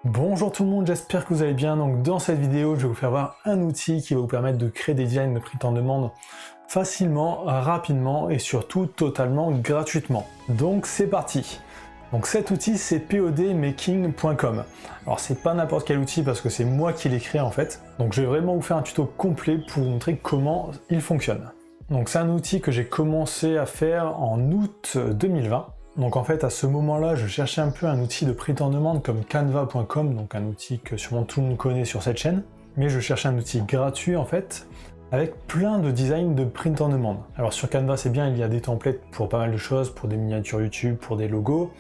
Bonjour tout le monde, j'espère que vous allez bien. Donc dans cette vidéo, je vais vous faire voir un outil qui va vous permettre de créer des designs de print on demand facilement, rapidement et surtout totalement gratuitement. Donc c'est parti. Donc cet outil c'est podmaking.com. Alors c'est pas n'importe quel outil parce que c'est moi qui l'ai créé en fait. Donc je vais vraiment vous faire un tuto complet pour vous montrer comment il fonctionne. Donc c'est un outil que j'ai commencé à faire en août 2020. Donc en fait à ce moment-là, je cherchais un peu un outil de print on demand comme canva.com, donc un outil que sûrement tout le monde connaît sur cette chaîne. Mais je cherchais un outil gratuit en fait, avec plein de designs de print on demand. Alors sur Canva c'est bien, il y a des templates pour pas mal de choses, pour des miniatures YouTube, pour des logos,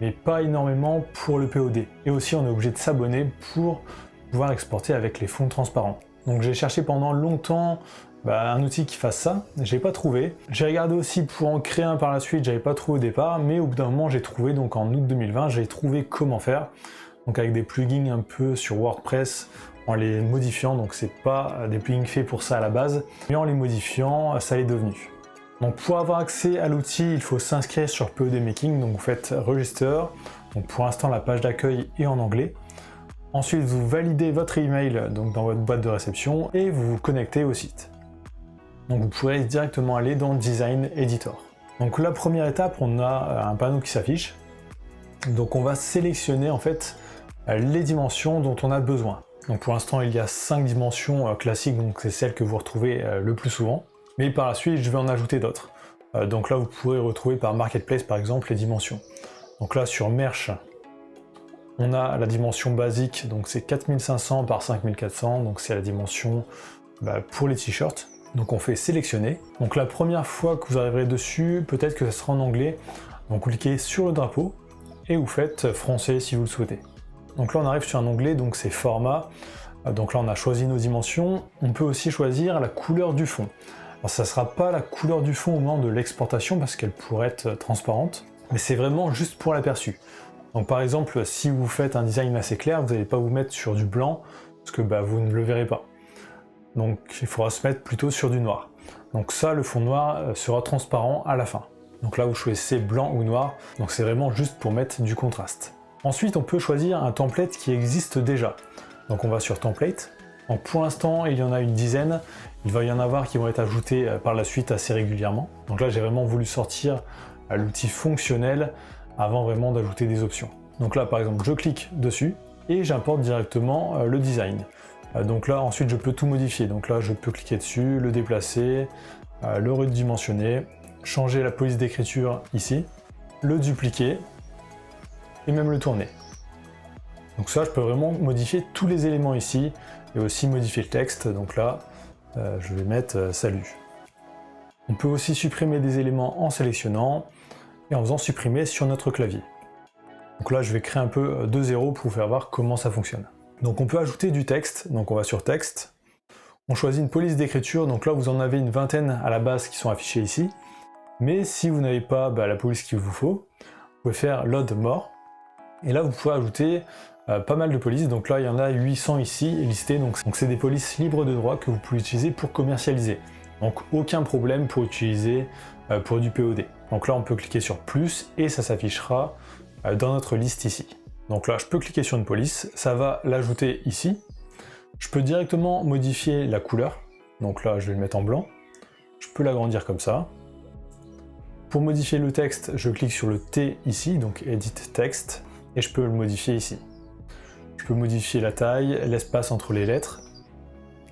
mais pas énormément pour le POD. Et aussi on est obligé de s'abonner pour pouvoir exporter avec les fonds transparents. Donc j'ai cherché pendant longtemps un outil qui fasse ça, j'ai pas trouvé. J'ai regardé aussi pour en créer un par la suite, j'avais pas trouvé au départ, mais au bout d'un moment j'ai trouvé, donc en août 2020, j'ai trouvé comment faire. Donc avec des plugins un peu sur WordPress, en les modifiant, donc c'est pas des plugins faits pour ça à la base, mais en les modifiant, ça l'est devenu. Donc pour avoir accès à l'outil, il faut s'inscrire sur PODmaking, donc vous faites Register, donc pour l'instant la page d'accueil est en anglais. Ensuite vous validez votre email donc dans votre boîte de réception et vous vous connectez au site. Donc vous pourrez directement aller dans Design Editor. Donc la première étape, on a un panneau qui s'affiche. Donc on va sélectionner en fait les dimensions dont on a besoin. Donc pour l'instant il y a 5 dimensions classiques, donc c'est celles que vous retrouvez le plus souvent. Mais par la suite je vais en ajouter d'autres. Donc là vous pourrez retrouver par Marketplace par exemple les dimensions. Donc là sur Merch, on a la dimension basique, donc c'est 4500 par 5400, donc c'est la dimension pour les t-shirts. Donc on fait sélectionner. Donc la première fois que vous arriverez dessus, peut-être que ça sera en anglais. Donc vous cliquez sur le drapeau et vous faites français si vous le souhaitez. Donc là on arrive sur un onglet, donc c'est format. Donc là on a choisi nos dimensions. On peut aussi choisir la couleur du fond. Alors ça ne sera pas la couleur du fond au moment de l'exportation parce qu'elle pourrait être transparente, mais c'est vraiment juste pour l'aperçu. Donc par exemple, si vous faites un design assez clair, vous n'allez pas vous mettre sur du blanc parce que vous ne le verrez pas. Donc il faudra se mettre plutôt sur du noir. Donc ça, le fond noir sera transparent à la fin. Donc là vous choisissez blanc ou noir, donc c'est vraiment juste pour mettre du contraste. Ensuite on peut choisir un template qui existe déjà. Donc on va sur template. Donc pour l'instant il y en a une dizaine, il va y en avoir qui vont être ajoutés par la suite assez régulièrement. Donc là j'ai vraiment voulu sortir l'outil fonctionnel avant vraiment d'ajouter des options. Donc là par exemple je clique dessus et j'importe directement le design. Donc là ensuite je peux tout modifier, donc là je peux cliquer dessus, le déplacer, le redimensionner, changer la police d'écriture ici, le dupliquer et même le tourner. Donc ça je peux vraiment modifier tous les éléments ici et aussi modifier le texte, donc là je vais mettre salut. On peut aussi supprimer des éléments en sélectionnant et en faisant supprimer sur notre clavier. Donc là je vais créer un peu de zéro pour vous faire voir comment ça fonctionne. Donc on peut ajouter du texte, donc on va sur texte, on choisit une police d'écriture, donc là vous en avez une vingtaine à la base qui sont affichées ici, mais si vous n'avez pas la police qu'il vous faut, vous pouvez faire load more, et là vous pouvez ajouter pas mal de polices, donc là il y en a 800 ici listées, donc c'est des polices libres de droit que vous pouvez utiliser pour commercialiser, donc aucun problème pour utiliser pour du POD. Donc là on peut cliquer sur plus et ça s'affichera dans notre liste ici. Donc là, je peux cliquer sur une police, ça va l'ajouter ici. Je peux directement modifier la couleur. Donc là, je vais le mettre en blanc. Je peux l'agrandir comme ça. Pour modifier le texte, je clique sur le T ici, donc Edit Text, et je peux le modifier ici. Je peux modifier la taille, l'espace entre les lettres.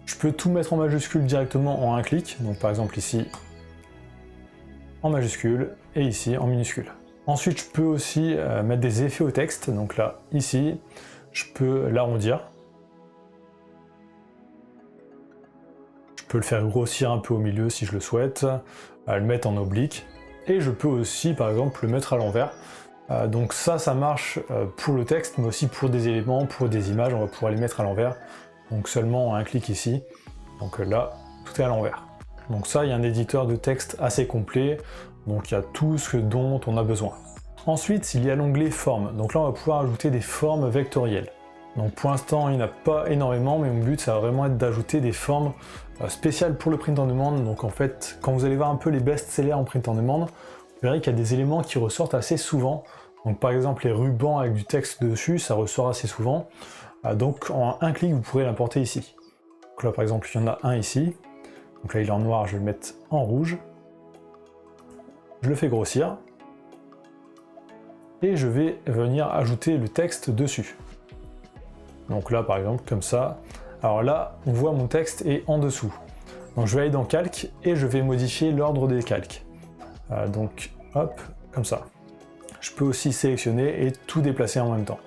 Je peux tout mettre en majuscule directement en un clic. Donc par exemple ici, en majuscule, et ici, en minuscule. Ensuite, je peux aussi mettre des effets au texte. Donc là, ici, je peux l'arrondir. Je peux le faire grossir un peu au milieu si je le souhaite, le mettre en oblique. Et je peux aussi, par exemple, le mettre à l'envers. Donc ça marche pour le texte, mais aussi pour des éléments, pour des images. On va pouvoir les mettre à l'envers. Donc seulement un clic ici. Donc là, tout est à l'envers. Donc ça, il y a un éditeur de texte assez complet. Donc il y a tout ce dont on a besoin. Ensuite, il y a l'onglet formes. Donc là, on va pouvoir ajouter des formes vectorielles. Donc pour l'instant, il n'y en a pas énormément, mais mon but, ça va vraiment être d'ajouter des formes spéciales pour le print on demand. Donc en fait, quand vous allez voir un peu les best-sellers en print on demand, vous verrez qu'il y a des éléments qui ressortent assez souvent. Donc par exemple les rubans avec du texte dessus, ça ressort assez souvent. Donc en un clic, vous pourrez l'importer ici. Donc là par exemple, il y en a un ici. Donc là il est en noir, je vais le mettre en rouge. Je le fais grossir. Et je vais venir ajouter le texte dessus. Donc là par exemple, comme ça. Alors là, on voit mon texte est en dessous. Donc je vais aller dans Calque et je vais modifier l'ordre des calques. Donc hop, comme ça. Je peux aussi sélectionner et tout déplacer en même temps.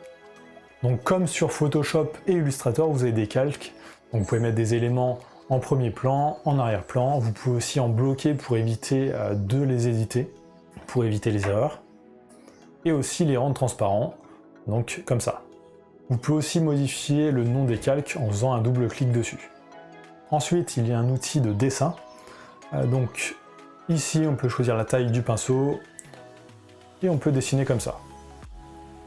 Donc comme sur Photoshop et Illustrator, vous avez des calques. Donc vous pouvez mettre des éléments en premier plan, en arrière-plan. Vous pouvez aussi en bloquer pour éviter de les éditer, pour éviter les erreurs. Et aussi les rendre transparents, donc comme ça. Vous pouvez aussi modifier le nom des calques en faisant un double clic dessus. Ensuite, il y a un outil de dessin. Donc ici, on peut choisir la taille du pinceau et on peut dessiner comme ça.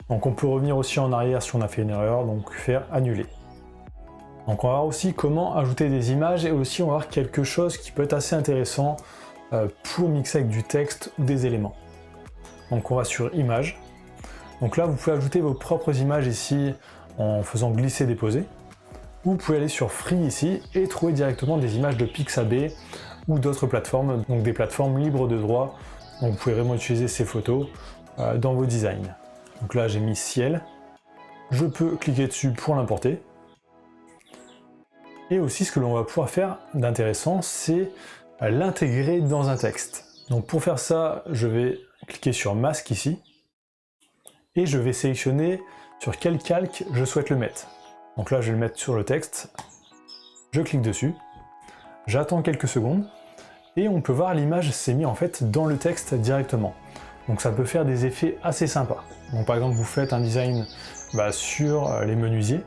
Donc on peut revenir aussi en arrière si on a fait une erreur, donc faire annuler. Donc on va voir aussi comment ajouter des images et aussi on va voir quelque chose qui peut être assez intéressant pour mixer avec du texte ou des éléments. Donc on va sur images. Donc là vous pouvez ajouter vos propres images ici en faisant glisser-déposer. Ou vous pouvez aller sur Free ici et trouver directement des images de Pixabay ou d'autres plateformes, donc des plateformes libres de droit. Donc vous pouvez vraiment utiliser ces photos dans vos designs. Donc là j'ai mis ciel. Je peux cliquer dessus pour l'importer. Et aussi ce que l'on va pouvoir faire d'intéressant, c'est l'intégrer dans un texte. Donc pour faire ça, je vais cliquer sur masque ici. Et je vais sélectionner sur quel calque je souhaite le mettre. Donc là je vais le mettre sur le texte. Je clique dessus. J'attends quelques secondes. Et on peut voir l'image s'est mise en fait dans le texte directement. Donc ça peut faire des effets assez sympas. Donc par exemple vous faites un design sur les menuisiers.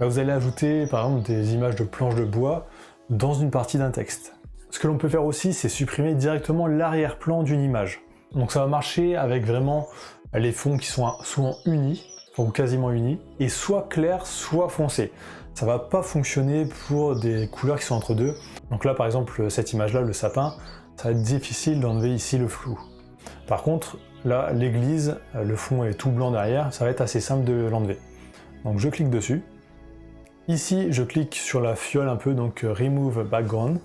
Vous allez ajouter par exemple des images de planches de bois dans une partie d'un texte. Ce que l'on peut faire aussi, c'est supprimer directement l'arrière-plan d'une image. Donc ça va marcher avec vraiment les fonds qui sont souvent unis, ou quasiment unis, et soit clairs, soit foncés. Ça va pas fonctionner pour des couleurs qui sont entre deux. Donc là par exemple cette image-là, le sapin, ça va être difficile d'enlever ici le flou. Par contre, là l'église, le fond est tout blanc derrière, ça va être assez simple de l'enlever. Donc je clique dessus. Ici, je clique sur la fiole un peu, donc Remove Background.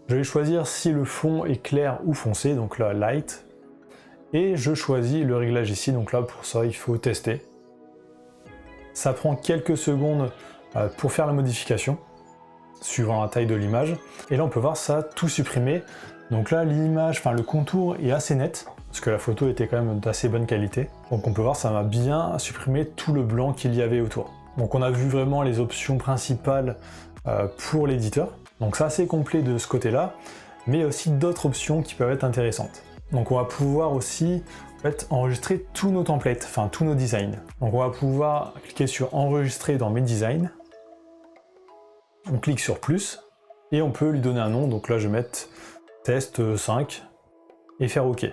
Je vais choisir si le fond est clair ou foncé, donc là Light. Et je choisis le réglage ici, donc là pour ça il faut tester. Ça prend quelques secondes pour faire la modification, suivant la taille de l'image. Et là on peut voir ça tout supprimé. Donc là l'image, le contour est assez net, parce que la photo était quand même d'assez bonne qualité. Donc on peut voir ça m'a bien supprimé tout le blanc qu'il y avait autour. Donc on a vu vraiment les options principales pour l'éditeur. Donc c'est assez complet de ce côté-là, mais il y a aussi d'autres options qui peuvent être intéressantes. Donc on va pouvoir aussi enregistrer tous nos templates, tous nos designs. Donc on va pouvoir cliquer sur enregistrer dans mes designs. On clique sur plus et on peut lui donner un nom. Donc là je vais mettre test 5 et faire OK.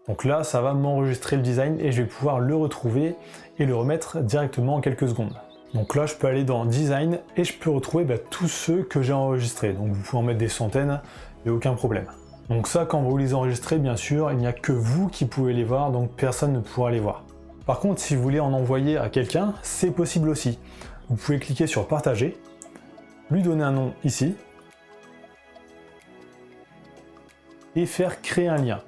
Donc là ça va m'enregistrer le design et je vais pouvoir le retrouver et le remettre directement en quelques secondes. Donc là je peux aller dans design et je peux retrouver tous ceux que j'ai enregistrés. Donc vous pouvez en mettre des centaines, il n'y a aucun problème. Donc ça, quand vous les enregistrez, bien sûr, il n'y a que vous qui pouvez les voir, donc personne ne pourra les voir. Par contre, si vous voulez en envoyer à quelqu'un, c'est possible aussi. Vous pouvez cliquer sur partager, lui donner un nom ici, et faire créer un lien.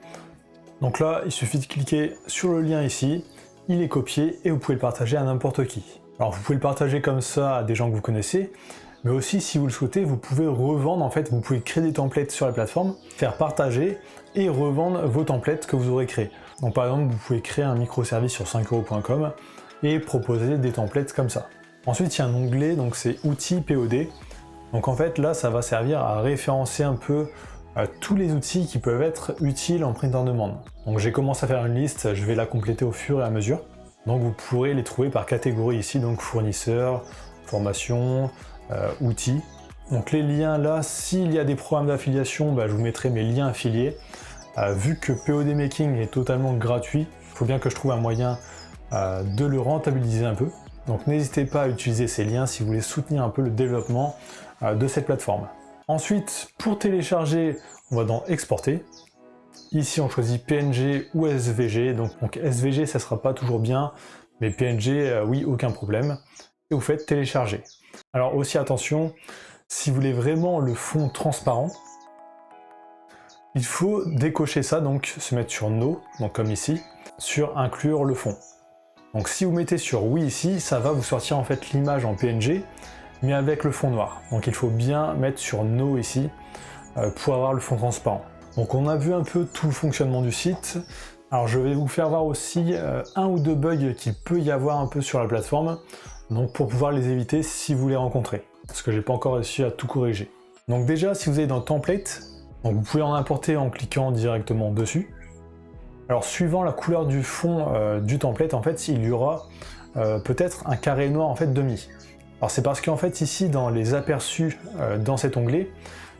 Donc là, il suffit de cliquer sur le lien ici, il est copié et vous pouvez le partager à n'importe qui. Alors vous pouvez le partager comme ça à des gens que vous connaissez, mais aussi si vous le souhaitez, vous pouvez revendre, vous pouvez créer des templates sur la plateforme, faire partager et revendre vos templates que vous aurez créés. Donc par exemple, vous pouvez créer un microservice sur 5€ et proposer des templates comme ça. Ensuite, il y a un onglet, donc c'est outils POD. Donc en fait, là, ça va servir à référencer un peu tous les outils qui peuvent être utiles en print on demand. Donc j'ai commencé à faire une liste, je vais la compléter au fur et à mesure. Donc vous pourrez les trouver par catégorie ici, donc fournisseurs, formation, outils. Donc les liens là, s'il y a des programmes d'affiliation, je vous mettrai mes liens affiliés. Vu que POD Making est totalement gratuit, il faut bien que je trouve un moyen de le rentabiliser un peu. Donc n'hésitez pas à utiliser ces liens si vous voulez soutenir un peu le développement de cette plateforme. Ensuite, pour télécharger, on va dans Exporter. Ici on choisit PNG ou SVG, donc SVG ça sera pas toujours bien, mais PNG oui, aucun problème. Et vous faites télécharger. Alors aussi attention, si vous voulez vraiment le fond transparent, il faut décocher ça, donc se mettre sur No, donc comme ici, sur inclure le fond. Donc si vous mettez sur oui ici, ça va vous sortir en fait l'image en PNG, mais avec le fond noir. Donc il faut bien mettre sur No ici, pour avoir le fond transparent. Donc on a vu un peu tout le fonctionnement du site. Alors je vais vous faire voir aussi un ou deux bugs qu'il peut y avoir un peu sur la plateforme, donc pour pouvoir les éviter si vous les rencontrez, parce que j'ai pas encore réussi à tout corriger. Donc déjà si vous allez dans Template, donc vous pouvez en importer en cliquant directement dessus. Alors suivant la couleur du fond du template, en fait il y aura peut-être un carré noir en fait demi. Alors c'est parce qu'en fait ici dans les aperçus dans cet onglet,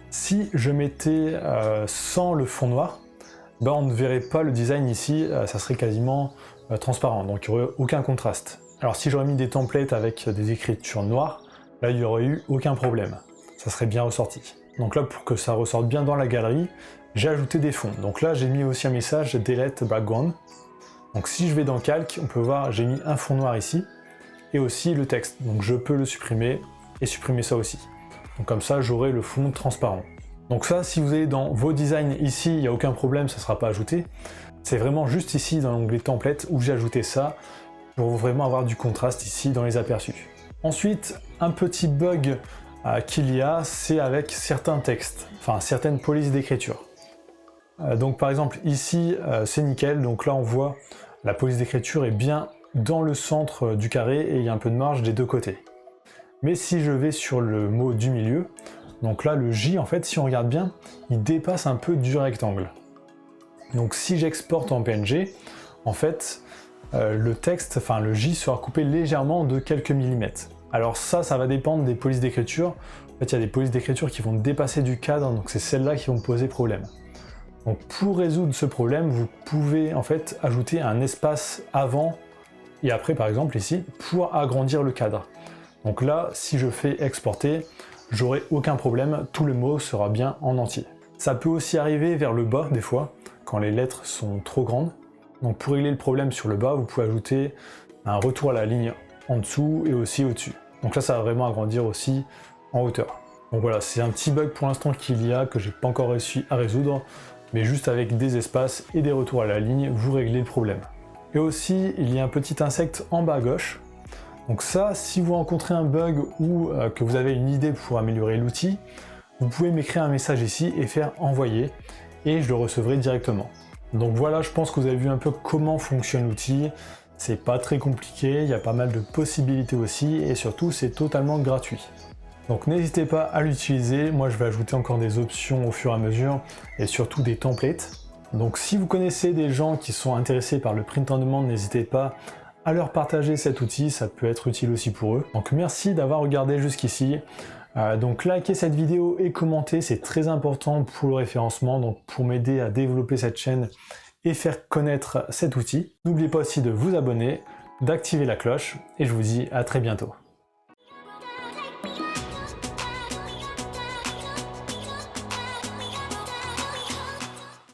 si je mettais sans le fond noir, ben on ne verrait pas le design ici, ça serait quasiment transparent, donc il n'y aurait aucun contraste. Alors si j'aurais mis des templates avec des écritures noires, là il n'y aurait eu aucun problème, ça serait bien ressorti. Donc là pour que ça ressorte bien dans la galerie, j'ai ajouté des fonds. Donc là j'ai mis aussi un message Delete Background. Donc si je vais dans Calque, on peut voir j'ai mis un fond noir ici, et aussi le texte, donc je peux le supprimer, et supprimer ça aussi. Donc comme ça j'aurai le fond transparent. Donc ça, si vous allez dans vos designs ici, il n'y a aucun problème, ça ne sera pas ajouté. C'est vraiment juste ici dans l'onglet template où j'ai ajouté ça pour vraiment avoir du contraste ici dans les aperçus. Ensuite, un petit bug qu'il y a, c'est avec certains textes, enfin certaines polices d'écriture. Donc par exemple ici, c'est nickel, donc là on voit la police d'écriture est bien dans le centre du carré et il y a un peu de marge des deux côtés. Mais si je vais sur le mot du milieu, donc là le J en fait si on regarde bien, il dépasse un peu du rectangle. Donc si j'exporte en PNG, en fait le texte, enfin le J sera coupé légèrement de quelques millimètres. Alors ça va dépendre des polices d'écriture. En fait il y a des polices d'écriture qui vont dépasser du cadre, donc c'est celles-là qui vont poser problème. Donc pour résoudre ce problème, vous pouvez en fait ajouter un espace avant et après par exemple ici pour agrandir le cadre. Donc là, si je fais exporter, j'aurai aucun problème, tout le mot sera bien en entier. Ça peut aussi arriver vers le bas des fois, quand les lettres sont trop grandes. Donc pour régler le problème sur le bas, vous pouvez ajouter un retour à la ligne en dessous et aussi au-dessus. Donc là, ça va vraiment agrandir aussi en hauteur. Donc voilà, c'est un petit bug pour l'instant qu'il y a, que j'ai pas encore réussi à résoudre, mais juste avec des espaces et des retours à la ligne, vous réglez le problème. Et aussi, il y a un petit insecte en bas à gauche. Donc ça, si vous rencontrez un bug ou que vous avez une idée pour améliorer l'outil, vous pouvez m'écrire un message ici et faire envoyer, et je le recevrai directement. Donc voilà, je pense que vous avez vu un peu comment fonctionne l'outil. C'est pas très compliqué, il y a pas mal de possibilités aussi, et surtout c'est totalement gratuit. Donc n'hésitez pas à l'utiliser, moi je vais ajouter encore des options au fur et à mesure, et surtout des templates. Donc si vous connaissez des gens qui sont intéressés par le print on demand, n'hésitez pas à leur partager cet outil, ça peut être utile aussi pour eux. Donc merci d'avoir regardé jusqu'ici. Donc likez cette vidéo et commentez, c'est très important pour le référencement, donc pour m'aider à développer cette chaîne et faire connaître cet outil. N'oubliez pas aussi de vous abonner, d'activer la cloche, et je vous dis à très bientôt.